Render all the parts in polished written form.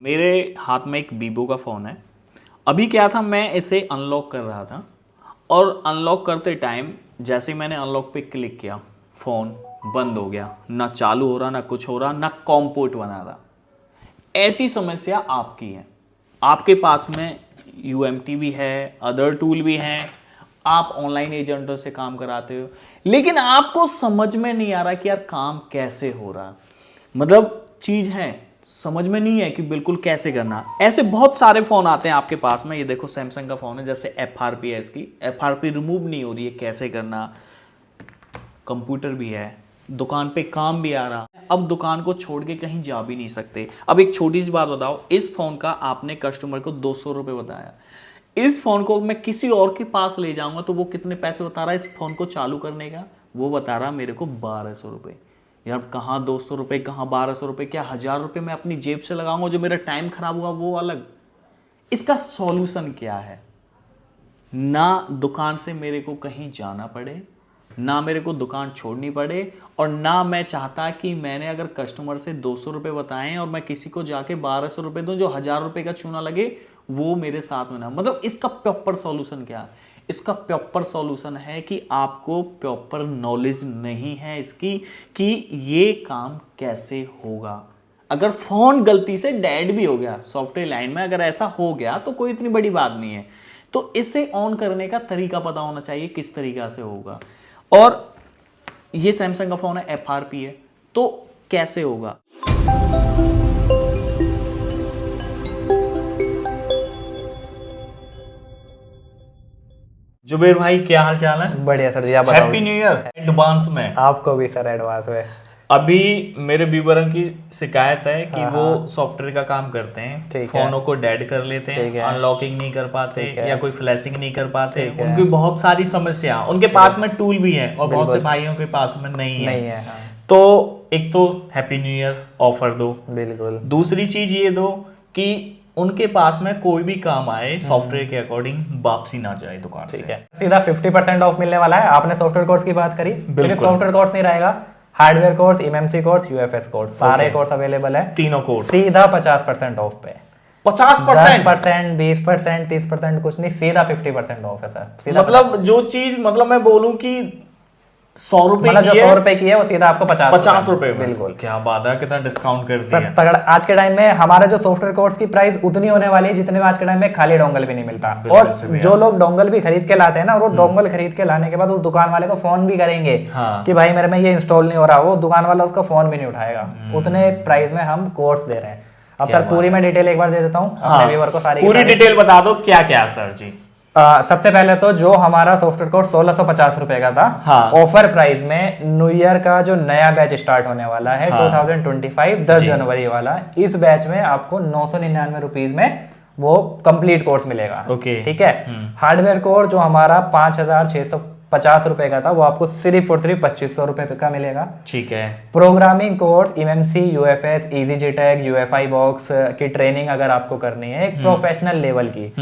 मेरे हाथ में एक वीवो का फ़ोन है। अभी क्या था, मैं इसे अनलॉक कर रहा था और अनलॉक करते टाइम जैसे ही मैंने अनलॉक पे क्लिक किया, फ़ोन बंद हो गया। ना चालू हो रहा, ना कुछ हो रहा, ना कॉम पोर्ट बना रहा। ऐसी समस्या आपकी है। आपके पास में यूएमटी भी है, अदर टूल भी हैं, आप ऑनलाइन एजेंटों से काम कराते हो, लेकिन आपको समझ में नहीं आ रहा कि यार काम कैसे हो रहा। मतलब चीज़ है, समझ में नहीं है कि बिल्कुल कैसे करना। ऐसे बहुत सारे फ़ोन आते हैं आपके पास में। ये देखो सैमसंग का फ़ोन है, जैसे एफआरपी है, इसकी एफआरपी रिमूव नहीं हो रही है, कैसे करना। कंप्यूटर भी है, दुकान पे काम भी आ रहा। अब दुकान को छोड़ के कहीं जा भी नहीं सकते। अब एक छोटी सी बात बताओ, इस फोन का आपने कस्टमर को 200 रुपये बताया, इस फोन को मैं किसी और के पास ले जाऊंगा तो वो कितने पैसे बता रहा है इस फोन को चालू करने का? वो बता रहा मेरे को 1200 रुपये। यार कहाँ 200 रुपये, कहाँ 1200 रुपये, क्या 1000 रुपये मैं अपनी जेब से लगाऊंगा? जो मेरा टाइम खराब हुआ वो अलग। इसका सॉल्यूशन क्या है? ना दुकान से मेरे को कहीं जाना पड़े, ना मेरे को दुकान छोड़नी पड़े, और ना मैं चाहता कि मैंने अगर कस्टमर से 200 रुपये बताएं और मैं किसी को जाके 1200 रुपये दूं, जो 1000 रुपये का चूना लगे वो मेरे साथ में ना। मतलब इसका प्रॉपर सॉल्यूशन क्या है? इसका प्रॉपर सॉल्यूशन है कि आपको प्रॉपर नॉलेज नहीं है इसकी कि ये काम कैसे होगा। अगर फोन गलती से डेड भी हो गया सॉफ्टवेयर लाइन में, अगर ऐसा हो गया तो कोई इतनी बड़ी बात नहीं है, तो इसे ऑन करने का तरीका पता होना चाहिए किस तरीका से होगा। और ये सैमसंग का फोन है, एफआरपी है, तो कैसे होगा? जुबेर भाई, क्या हाल चाल है? बढ़िया सर जी, आप बताओ। हैप्पी न्यू ईयर एडवांस में। आपको भी सर एडवांस में। अभी मेरे विवरण की शिकायत है कि वो सॉफ्टवेयर का काम करते हैं, फोनों को डेड कर लेते हैं, अनलॉकिंग नहीं कर पाते या कोई फ्लैशिंग नहीं कर पाते। उनकी बहुत सारी समस्या, उनके पास में टूल भी है और बहुत से भाइयों के पास में नहीं है। तो एक तो हैप्पी न्यू ईयर ऑफर दो, बिल्कुल। दूसरी चीज ये दो कि उनके पास में कोई भी काम आए सॉफ्टवेयर के अकॉर्डिंग वापसी ना जाए दुकान से। सीधा 50% ऑफ मिलने वाला है। आपने सॉफ्टवेयर कोर्स की बात करी, सिर्फ सॉफ्टवेयर कोर्स नहीं रहेगा, hardware course, MMC course, UFS course, सारे कोर्स अवेलेबल है। तीनों कोर्स सीधा 50% ऑफ पे। 50%, 20%, 30% कुछ नहीं, सीधा 50% ऑफ है सर। मतलब जो चीज, मतलब मैं बोलूं कि 100 रुपए मतलब जो 100 रुपए की है वो सीधा आपको 50 रुपए। बिल्कुल, क्या बात है, कितना डिस्काउंट कर दिया सर तगड़ा। आज के टाइम में हमारे जो सॉफ्टवेयर कोर्स की प्राइस उतनी होने वाली है जितने में आज के टाइम में खाली डोंगल भी नहीं मिलता। और जो लोग डोंगल भी खरीद के लाते हैं ना, वो डोंगल खरीद के लाने के बाद उस दुकान वाले को फोन भी करेंगे कि भाई मेरे में ये इंस्टॉल नहीं हो रहा, वो दुकान वाला उसका फोन भी नहीं उठाएगा। उतने प्राइस में हम कोर्स दे रहे हैं। अब सर पूरी मैं डिटेल एक बार दे देता हूँ अपने व्यूअर को, सारी पूरी डिटेल बता दो क्या क्या सर जी। सबसे पहले तो जो हमारा सॉफ्टवेयर कोर्स 1650 रुपए का था, ऑफर प्राइस में न्यू ईयर का जो नया बैच स्टार्ट होने वाला है 2025 10 जनवरी वाला, इस बैच में आपको 999 रुपीज में वो कंप्लीट कोर्स मिलेगा। ठीक है। हार्डवेयर कोर्स जो हमारा 5650 रुपए का था, वो आपको सिर्फ और सिर्फ 2500 रुपए का मिलेगा। ठीक है। Programming course, MMC, UFS, EasyJTAG, UFI box की ट्रेनिंग अगर आपको करनी है एक प्रोफेशनल लेवल की,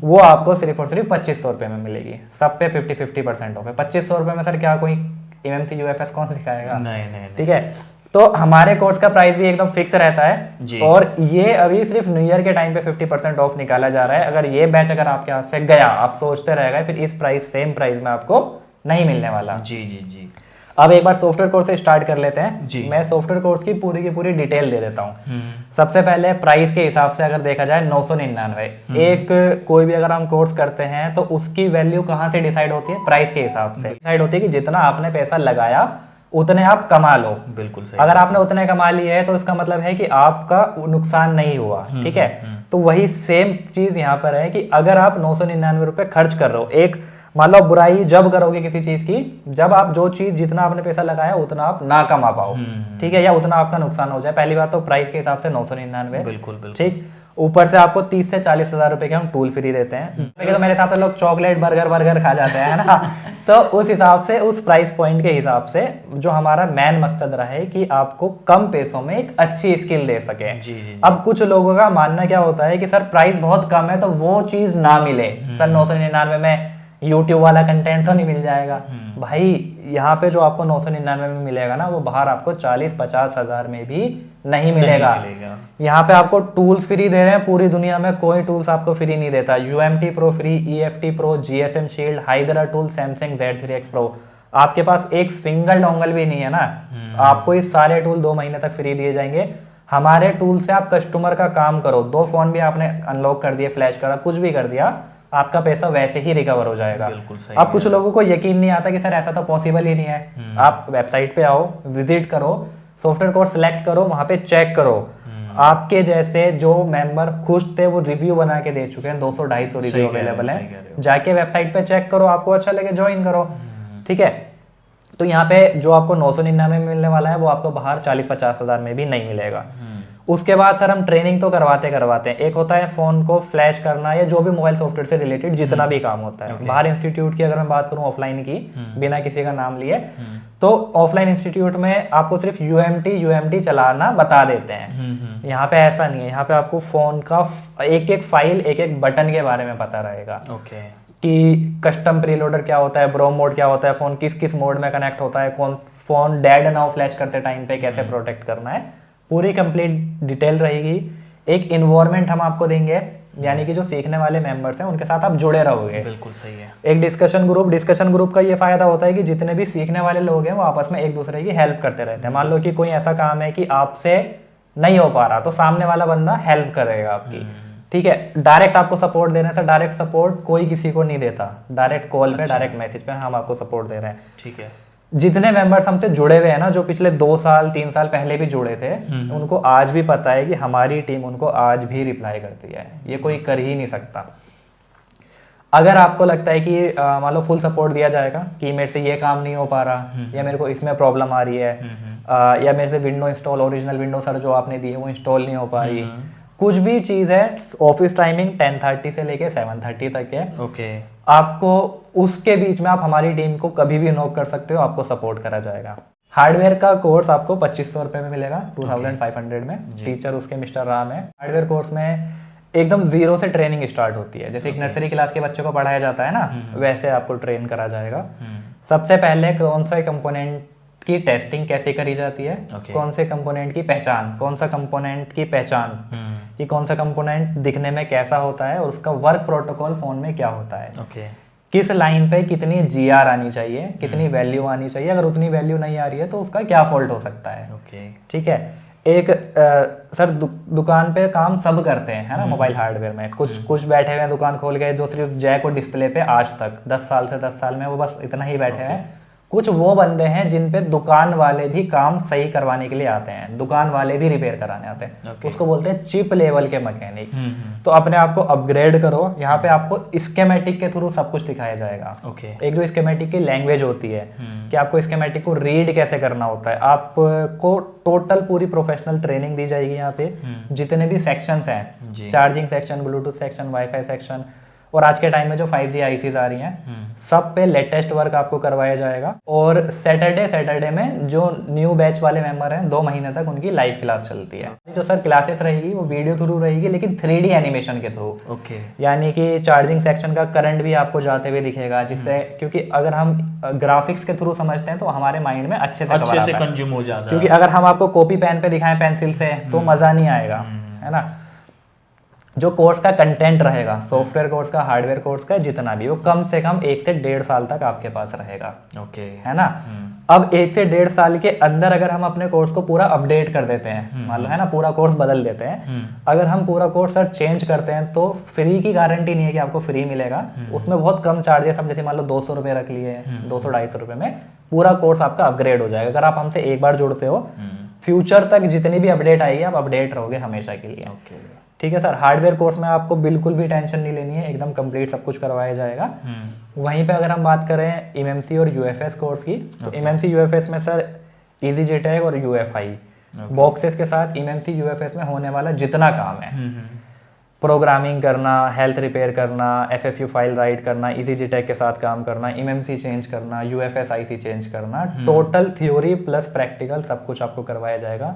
वो आपको सिर्फ और सिर्फ 2500 रुपए में मिलेगी। सब पे 50% ऑफ है। 2500 रुपए में सर क्या कोई एमएमसी यूएफएस कौन सिखाएगा? नहीं। ठीक है। तो हमारे कोर्स का प्राइस भी एकदम फिक्स रहता है, और ये अभी सिर्फ न्यू ईयर के टाइम पे 50% ऑफ निकाला जा रहा है। अगर ये बैच अगर आपके हाथ से गया, आप सोचते रह गए, फिर इस प्राइस सेम प्राइस में आपको नहीं मिलने वाला। जी। अब एक बार सॉफ्टवेयर कोर्स से स्टार्ट कर लेते हैं। मैं सॉफ्टवेयर कोर्स की पूरी डिटेल दे देता हूँ। सबसे पहले प्राइस के हिसाब से अगर देखा जाए 999। एक कोई भी अगर हम कोर्स करते हैं तो उसकी वैल्यू कहाँ से डिसाइड होती है? प्राइस के हिसाब से डिसाइड होती है कि जितना आपने पैसा लगाया उतने आप कमा लो। बिल्कुल सही। अगर आपने उतने कमा लिए है तो इसका मतलब है कि आपका नुकसान नहीं हुआ। ठीक है। तो वही सेम चीज यहाँ पर है कि अगर आप 999 रुपए खर्च कर रहे हो, एक मान लो बुराई जब करोगे किसी चीज की, जब आप जो चीज जितना आपने पैसा लगाया उतना आप ना कमा पाओ, ठीक है, या उतना आपका नुकसान हो जाए। पहली बात तो प्राइस के हिसाब से 999, बिल्कुल। ठीक। ऊपर से आपको 30 से 40 हजार रुपए के हम टूल फ्री देते हैं। तो मेरे हिसाब से लोग चॉकलेट बर्गर खा जाते हैं ना। तो उस हिसाब से, उस प्राइस पॉइंट के हिसाब से जो हमारा मेन मकसद रहे कि आपको कम पैसों में एक अच्छी स्किल दे सके। जी। अब कुछ लोगों का मानना क्या होता है कि सर प्राइस बहुत कम है तो वो चीज ना मिले। सर 999 में यूट्यूब वाला कंटेंट तो नहीं मिल जाएगा भाई। यहाँ पे जो आपको 999 में मिलेगा ना, वो बाहर आपको 40-50 हज़ार में भी नहीं मिलेगा। यहाँ पे आपको टूल्स फ्री दे रहे हैं, पूरी दुनिया में कोई टूल्स आपको फ्री नहीं देता। UMT Pro free, EFT Pro, GSM Shield, hydra tool, Samsung Z3X Pro। आपके पास एक सिंगल डोंगल भी नहीं है ना, आपको ये सारे टूल 2 महीने तक फ्री दिए जाएंगे। हमारे टूल से आप कस्टमर का काम करो, 2 फोन भी आपने अनलॉक कर दिए, फ्लैश करा, कुछ भी कर दिया, आपका पैसा वैसे ही रिकवर हो जाएगा। अब कुछ लोगों को यकीन नहीं आता कि सर ऐसा तो पॉसिबल ही नहीं है। आप वेबसाइट पे आओ, विजिट करो, सॉफ्टवेयर कोर्स सेलेक्ट करो, वहां पे चेक करो। आपके जैसे जो मेंबर खुश थे वो रिव्यू बना के दे चुके हैं, 200-250 रिव्यू अवेलेबल है। जाके वेबसाइट पे चेक करो, आपको अच्छा लगे ज्वाइन करो, ठीक है। तो यहाँ पे जो आपको 999 में मिलने वाला है वो आपको बाहर 40-50 हज़ार में भी नहीं मिलेगा। उसके बाद सर हम ट्रेनिंग तो करवाते हैं। एक होता है फोन को फ्लैश करना या जो भी मोबाइल सॉफ्टवेयर से रिलेटेड जितना भी काम होता है। बाहर इंस्टीट्यूट की अगर मैं बात करूं ऑफलाइन की, बिना किसी का नाम लिए, तो ऑफलाइन इंस्टीट्यूट में आपको सिर्फ UMT चलाना बता देते हैं। यहाँ पे ऐसा नहीं है, यहाँ पे आपको फोन का एक एक फाइल, एक एक बटन के बारे में पता रहेगा कि कस्टम प्रीलोडर क्या होता है, ब्रोम मोड क्या होता है, फोन किस किस मोड में कनेक्ट होता है, कौन फोन डेड ना हो फ्लैश करते टाइम पे कैसे प्रोटेक्ट करना है, पूरी कंप्लीट डिटेल रहेगी। एक इन्वायरमेंट हम आपको देंगे, यानी कि जो सीखने वाले मेंबर्स हैं उनके साथ आप जुड़े रहोगे। बिल्कुल सही है। एक डिस्कशन ग्रुप का ये फायदा होता है कि जितने भी सीखने वाले लोग हैं वो आपस में एक दूसरे की हेल्प करते रहते हैं। मान लो कि कोई ऐसा काम है कि आपसे नहीं हो पा रहा, तो सामने वाला बंदा हेल्प करेगा आपकी, ठीक है। डायरेक्ट आपको सपोर्ट देने से, डायरेक्ट सपोर्ट कोई किसी को नहीं देता, डायरेक्ट कॉल पे, डायरेक्ट मैसेज पे हम आपको सपोर्ट दे रहे हैं, ठीक है। जितने मेंबर्स हमसे जुड़े हुए हैं ना, जो पिछले 2 साल 3 साल पहले भी जुड़े थे, उनको आज भी पता है कि हमारी टीम उनको आज भी रिप्लाई करती है, ये कोई कर ही नहीं सकता। अगर आपको लगता है कि मान लो फुल सपोर्ट दिया जाएगा कि मेरे से ये काम नहीं हो पा रहा, या मेरे को इसमें प्रॉब्लम आ रही है, या मेरे से window install, original window sir जो आपने दी है वो इंस्टॉल नहीं हो पा रही, कुछ भी चीज है, ऑफिस टाइमिंग 10:30 से लेके 7:30 तक है। ओके। आपको उसके बीच में आप हमारी टीम को कभी भी नॉक कर सकते हो, आपको सपोर्ट करा जाएगा। हार्डवेयर का कोर्स आपको 2500 रुपए में मिलेगा, 2500 में। टीचर उसके मिस्टर राम है। हार्डवेयर कोर्स में एकदम 0 से ट्रेनिंग स्टार्ट होती है, जैसे एक नर्सरी क्लास के बच्चों को पढ़ाया जाता है ना, वैसे आपको ट्रेन करा जाएगा। सबसे पहले कौन सा कंपोनेंट की टेस्टिंग कैसे करी जाती है, कौन से कंपोनेंट की पहचान, कौन सा कंपोनेंट की पहचान कि कौन सा कंपोनेंट दिखने में कैसा होता है और उसका वर्क प्रोटोकॉल फोन में क्या होता है, किस लाइन पे कितनी GR आनी चाहिए, कितनी वैल्यू आनी चाहिए, अगर उतनी वैल्यू नहीं आ रही है तो उसका क्या फॉल्ट हो सकता है, ठीक है। एक सर दुकान पे काम सब करते हैं, है ना, मोबाइल हार्डवेयर में कुछ बैठे हुए हैं दुकान खोल के जो सिर्फ जैक और डिस्प्ले पे आज तक 10 साल में वो बस इतना ही बैठे हैं। कुछ वो बंदे हैं जिन पे दुकान वाले भी काम सही करवाने के लिए आते हैं, दुकान वाले भी रिपेयर कराने आते हैं, उसको बोलते हैं चिप लेवल के मैकेनिक। तो अपने आप को अपग्रेड करो, यहाँ पे आपको स्कीमेटिक के थ्रू सब कुछ दिखाया जाएगा। एक जो स्कीमेटिक की लैंग्वेज होती है कि आपको स्कीमेटिक को रीड कैसे करना होता है, आपको टोटल पूरी प्रोफेशनल ट्रेनिंग दी जाएगी। यहाँ पे जितने भी सेक्शंस हैं, charging section, Bluetooth section, wifi section, और आज के टाइम में जो 5G ICs आ रही हैं, सब पे लेटेस्ट वर्क आपको करवाया जाएगा। और सैटरडे में जो न्यू बैच वाले मेंबर हैं 2 महीने तक उनकी लाइव क्लास चलती है। जो सर क्लासेस रहेगी वो वीडियो थ्रू रहेगी, लेकिन 3D एनिमेशन के थ्रू। यानी कि चार्जिंग सेक्शन का करंट भी आपको जाते हुए दिखेगा, जिससे क्योंकि अगर हम ग्राफिक्स के थ्रू समझते हैं तो हमारे माइंड में अच्छे से कंज्यूम हो जाता है। क्योंकि अगर हम आपको कॉपी पेन पे दिखाएं पेंसिल से तो मजा नहीं आएगा, है ना। जो कोर्स का कंटेंट रहेगा, सॉफ्टवेयर कोर्स का, हार्डवेयर कोर्स का, जितना भी, वो कम से कम 1 से 1.5 साल तक आपके पास रहेगा, है ना। अब 1 से 1.5 साल के अंदर अगर हम अपने कोर्स को पूरा अपडेट कर देते हैं, मान लो, है ना, पूरा कोर्स बदल देते हैं, अगर हम पूरा कोर्स सर चेंज करते हैं तो फ्री की गारंटी नहीं है कि आपको फ्री मिलेगा। उसमें बहुत कम चार्जेस, हम जैसे मान लो 200 रुपये रख लिए, 200-250 रुपये में पूरा कोर्स आपका अपग्रेड हो जाएगा। अगर आप हमसे एक बार जुड़ते हो, फ्यूचर तक जितनी भी अपडेट आएगी आप अपडेट रहोगे हमेशा के लिए, ठीक है सर। हार्डवेयर कोर्स में आपको बिल्कुल भी टेंशन नहीं लेनी है, एकदम कंप्लीट सब कुछ करवाया जाएगा। वहीं पे अगर हम बात करें MMC और UFS कोर्स की, तो MMC UFS में सर EasyJetag और UFI बॉक्सेस के साथ MMC UFS में होने वाला जितना काम है, प्रोग्रामिंग करना, हेल्थ रिपेयर करना, FFU फाइल राइट करना, EasyJetag के साथ काम करना, MMC चेंज करना, UFS IC चेंज करना, टोटल थ्योरी प्लस प्रैक्टिकल सब कुछ आपको करवाया जाएगा।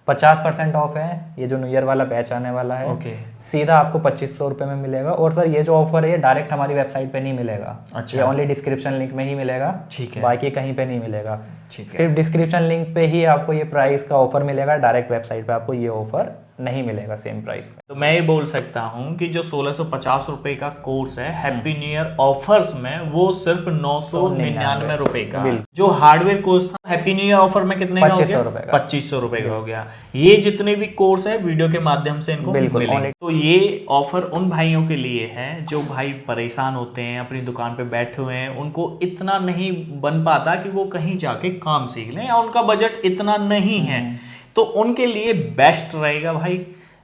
50% ऑफ है, ये जो न्यू ईयर वाला बैच आने वाला है। ओके। सीधा आपको 2500 रुपये में मिलेगा। और सर ये जो ऑफर है ये डायरेक्ट हमारी वेबसाइट पे नहीं मिलेगा। अच्छा। ये ओनली डिस्क्रिप्शन लिंक में ही मिलेगा। ठीक है। बाकी कहीं पे नहीं मिलेगा। ठीक है। सिर्फ डिस्क्रिप्शन लिंक पे ही आपको ये प्राइस का ऑफर मिलेगा, डायरेक्ट वेबसाइट पे आपको ये ऑफर नहीं मिलेगा सेम प्राइस पे। तो मैं ये बोल सकता हूँ कि जो 1650 रुपए का कोर्स है हैप्पी न्यू ईयर ऑफर्स में, वो सिर्फ 999 रुपए का। जो हार्डवेयर कोर्स था हैप्पी न्यू ईयर ऑफर में कितने का हो गया? 2500 रुपए का हो गया। ये जितने भी कोर्स है वीडियो के माध्यम से इनको मिलेंगे। तो ये ऑफर उन भाइयों के लिए है जो भाई परेशान होते हैं, अपनी दुकान पे बैठे हुए हैं, उनको इतना नहीं बन पाता कि वो कहीं जाके काम सीख लें, या उनका बजट इतना नहीं है, तो उनके लिए बेस्ट रहेगा भाई।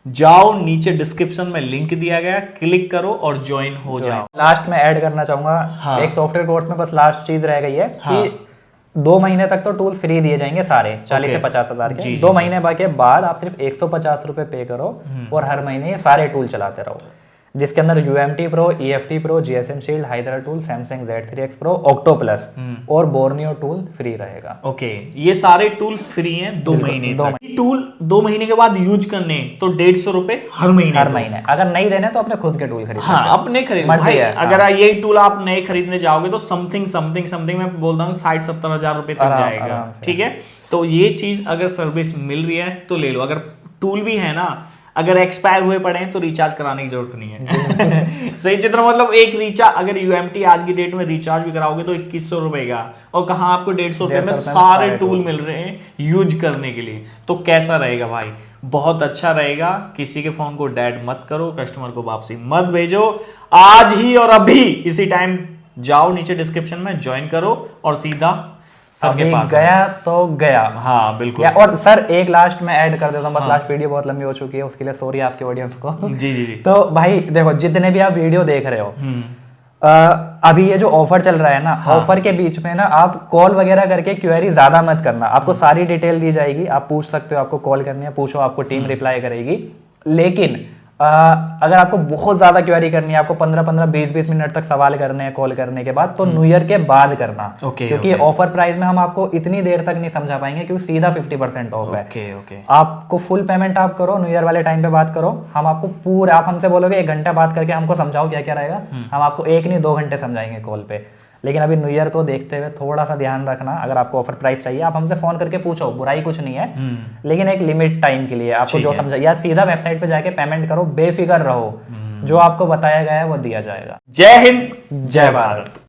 जाओ, नीचे डिस्क्रिप्शन में लिंक दिया गया, क्लिक करो और ज्वाइन हो जाओ। लास्ट में ऐड करना चाहूंगा, हाँ। एक सॉफ्टवेयर कोर्स में बस लास्ट चीज रह गई है कि 2 महीने तक तो टूल फ्री दिए जाएंगे सारे, 40 से 50 हजार के। 2 महीने के बाद आप सिर्फ 150 रुपए पे करो और हर महीने ये सारे टूल चलाते रहो, जिसके अंदर UMT Pro, EFT Pro, GSM Shield, Hydra tool, Samsung Z3X Pro, Octo Plus और Borneo टूल फ्री रहेगा। ओके, ये सारे टूल फ्री हैं 2 महीने तक। टूल 2 महीने के बाद यूज करने तो 150 रुपए हर महीने। अगर नहीं देने तो अपने खुद के टूल खरीद। हाँ, अपने खरीद भाई। अगर ये टूल आप नए खरीदने जाओगे तो समथिंग मैं बोलता हूँ 60-70 हजार रुपए तक जाएगा। ठीक है, तो ये चीज अगर सर्विस मिल रही है तो ले लो। अगर टूल भी है ना, अगर एक्सपायर हुए पड़े हैं तो रिचार्ज कराने की जरूरत नहीं है। सही चित्र, मतलब एक रिचार्ज, अगर UMT आज की डेट में रिचार्ज भी कराओगे तो 2100 रुपए का, और कहाँ आपको 150 रुपए में सारे टूल मिल रहे हैं यूज करने के लिए। तो कैसा रहेगा भाई? बहुत अच्छा रहेगा। किसी के फोन को डेड मत करो, कस्टमर को वापसी मत भेजो। आज ही और अभी इसी टाइम जाओ, नीचे डिस्क्रिप्शन में ज्वाइन करो और सीधा सर के पास गया तो गया। हाँ बिल्कुल। और सर एक लास्ट में ऐड कर देता हूँ, बस लास्ट वीडियो बहुत लंबी हो चुकी है, उसके लिए सॉरी आपके ऑडियंस को। जी। तो भाई देखो, जितने भी आप वीडियो देख रहे हो, अभी ये जो ऑफर चल रहा है ना, ऑफर के बीच में ना आप कॉल वगैरह करके क्वेरी ज्यादा मत करना। आपको सारी डिटेल दी जाएगी, आप पूछ सकते हो, आपको कॉल करनी है पूछो, आपको टीम रिप्लाई करेगी। लेकिन अगर आपको बहुत ज्यादा क्वेरी करनी है, आपको 15-15, 20-20 मिनट तक सवाल करने हैं कॉल करने के बाद, तो न्यू ईयर के बाद करना। क्योंकि ऑफर प्राइस में हम आपको इतनी देर तक नहीं समझा पाएंगे, क्योंकि सीधा 50% ऑफ है। आपको फुल पेमेंट आप करो, न्यू ईयर वाले टाइम पे बात करो, हम आपको पूरा, आप हमसे बोलोगे 1 घंटा बात करके हमको समझाओ क्या क्या रहेगा, हम आपको 1 नहीं 2 घंटे समझाएंगे कॉल पे। लेकिन अभी न्यू ईयर को देखते हुए थोड़ा सा ध्यान रखना। अगर आपको ऑफर प्राइस चाहिए आप हमसे फोन करके पूछो, बुराई कुछ नहीं है, लेकिन एक लिमिट टाइम के लिए आपको जो समझा, या सीधा वेबसाइट पे जाके पेमेंट करो, बेफिक्र रहो, जो आपको बताया गया है वो दिया जाएगा। जय हिंद, जय भारत।